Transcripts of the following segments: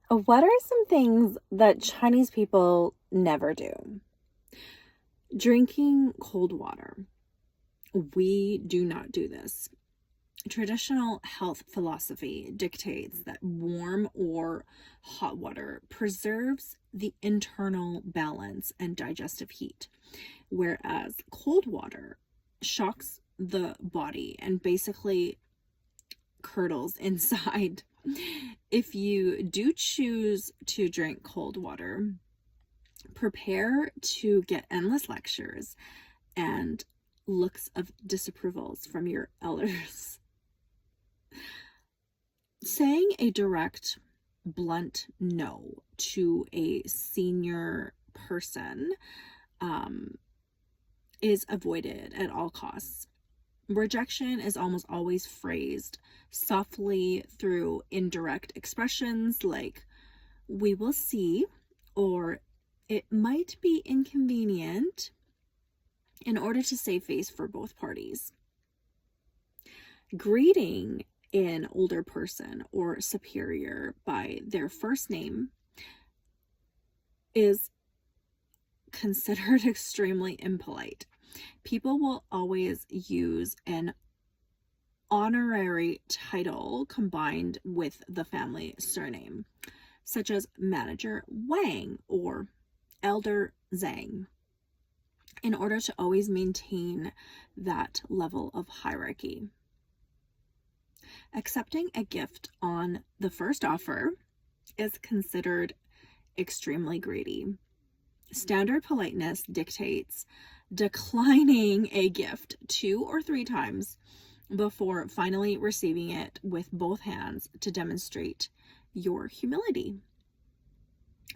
What are some things that Chinese people never do? Drinking cold water. We do not do this. Traditional health philosophy dictates that warm or hot water preserves the internal balance and digestive heat, whereas cold water shocks the body and basically curdles inside. If you do choose to drink cold water, prepare to get endless lectures and looks of disapprovals from your elders. Saying a direct, blunt no to a senior person is avoided at all costs. Rejection is almost always phrased softly through indirect expressions like, we will see, or it might be inconvenient, in order to save face for both parties. Greeting an older person or superior by their first name is considered extremely impolite. People will always use an honorary title combined with the family surname, such as Manager Wang or Elder Zhang, in order to always maintain that level of hierarchy. Accepting a gift on the first offer is considered extremely greedy. Standard politeness dictates declining a gift 2 or 3 times before finally receiving it with both hands to demonstrate your humility.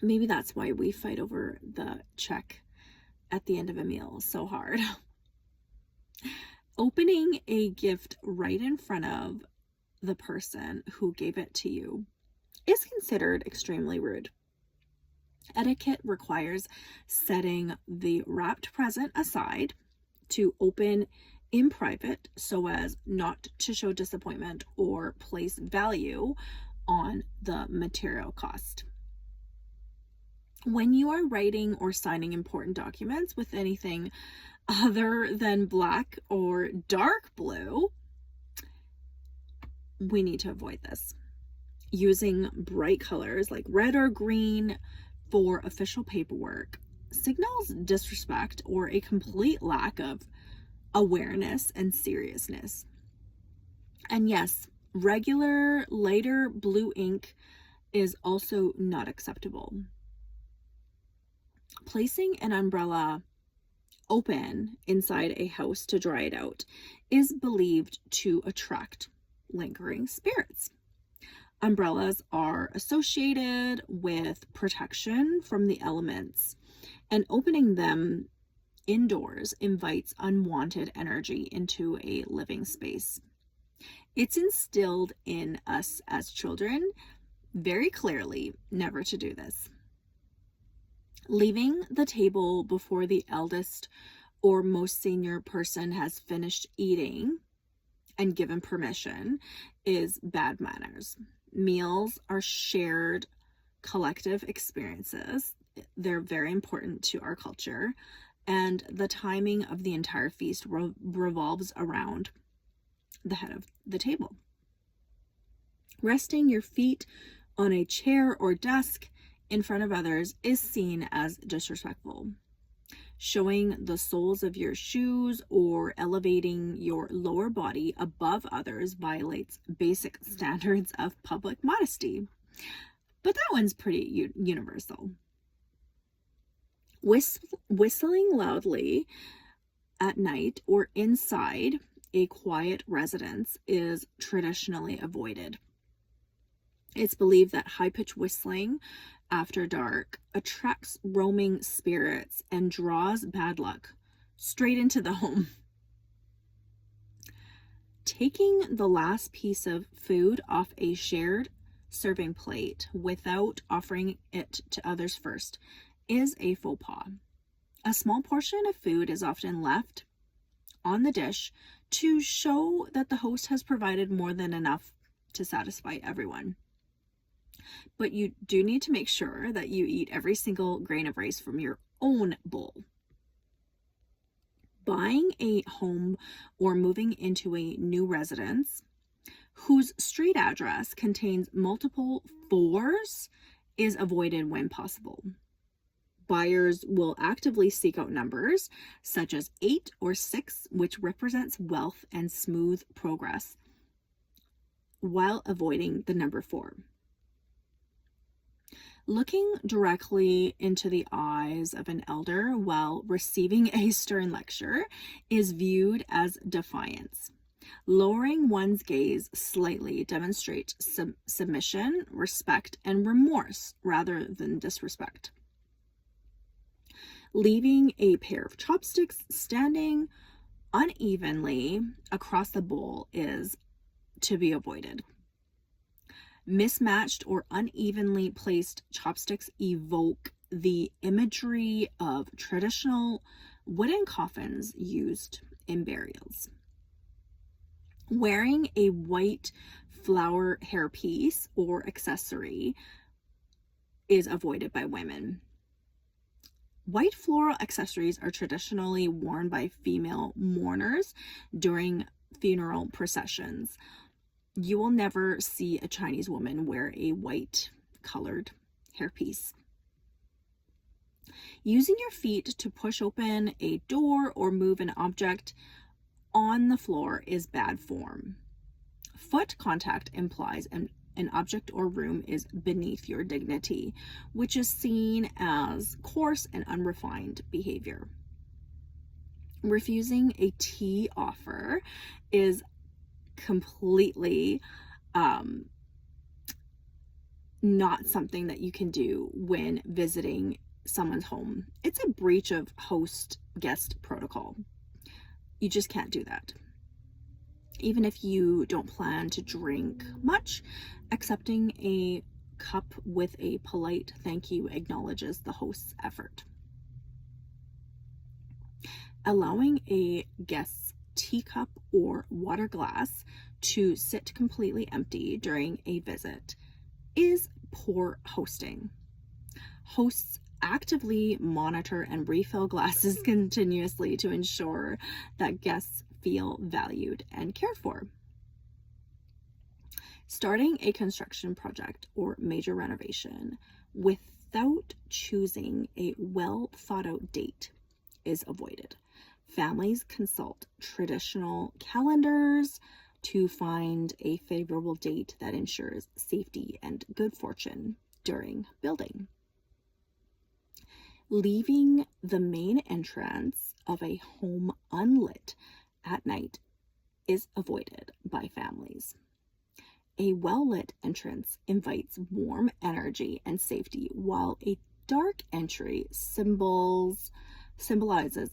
Maybe that's why we fight over the check at the end of a meal so hard. Opening a gift right in front of the person who gave it to you is considered extremely rude. Etiquette requires setting the wrapped present aside to open in private so as not to show disappointment or place value on the material cost. When you are writing or signing important documents with anything other than black or dark blue, we need to avoid this. Using bright colors like red or green for official paperwork signals disrespect or a complete lack of awareness and seriousness. And yes, regular lighter blue ink is also not acceptable. Placing an umbrella open inside a house to dry it out is believed to attract lingering spirits. Umbrellas are associated with protection from the elements, and opening them indoors invites unwanted energy into a living space. It's instilled in us as children very clearly never to do this. Leaving the table before the eldest or most senior person has finished eating and given permission is bad manners. Meals are shared collective experiences. They're very important to our culture, and the timing of the entire feast revolves around the head of the table. Resting your feet on a chair or desk in front of others is seen as disrespectful. Showing the soles of your shoes or elevating your lower body above others violates basic standards of public modesty. But that one's pretty universal. Whistling loudly at night or inside a quiet residence is traditionally avoided. It's believed that high-pitched whistling after dark attracts roaming spirits and draws bad luck straight into the home. Taking the last piece of food off a shared serving plate without offering it to others first is a faux pas. A small portion of food is often left on the dish to show that the host has provided more than enough to satisfy everyone. But you do need to make sure that you eat every single grain of rice from your own bowl. Buying a home or moving into a new residence whose street address contains multiple fours is avoided when possible. Buyers will actively seek out numbers such as 8 or 6, which represents wealth and smooth progress, while avoiding the number 4. Looking directly into the eyes of an elder while receiving a stern lecture is viewed as defiance. Lowering one's gaze slightly demonstrates submission, respect, and remorse rather than disrespect. Leaving a pair of chopsticks standing unevenly across the bowl is to be avoided. Mismatched or unevenly placed chopsticks evoke the imagery of traditional wooden coffins used in burials. Wearing a white flower hairpiece or accessory is avoided by women. White floral accessories are traditionally worn by female mourners during funeral processions. You will never see a Chinese woman wear a white colored hairpiece. Using your feet to push open a door or move an object on the floor is bad form. Foot contact implies an object or room is beneath your dignity, which is seen as coarse and unrefined behavior. Refusing a tea offer is completely not something that you can do when visiting someone's home. It's a breach of host guest protocol. You just can't do that. Even if you don't plan to drink much, accepting a cup with a polite thank you acknowledges the host's effort. Allowing a guest's teacup or water glass to sit completely empty during a visit is poor hosting. Hosts actively monitor and refill glasses continuously to ensure that guests feel valued and cared for. Starting a construction project or major renovation without choosing a well thought out date is avoided. Families consult traditional calendars to find a favorable date that ensures safety and good fortune during building. Leaving the main entrance of a home unlit at night is avoided by families. A well-lit entrance invites warm energy and safety, while a dark entry symbolizes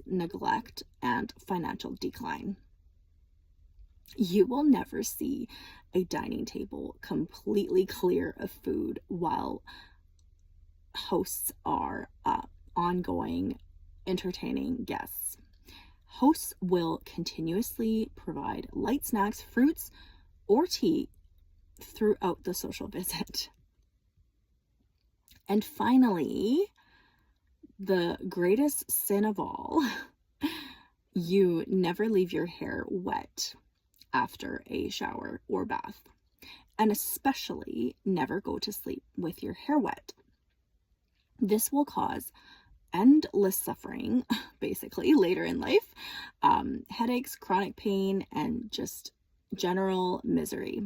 neglect and financial decline. You will never see a dining table completely clear of food while hosts are ongoing entertaining guests. Hosts will continuously provide light snacks, fruits, or tea throughout the social visit. And finally, the greatest sin of all, you never leave your hair wet after a shower or bath, and especially never go to sleep with your hair wet. This will cause endless suffering, basically, later in life, headaches, chronic pain, and just general misery.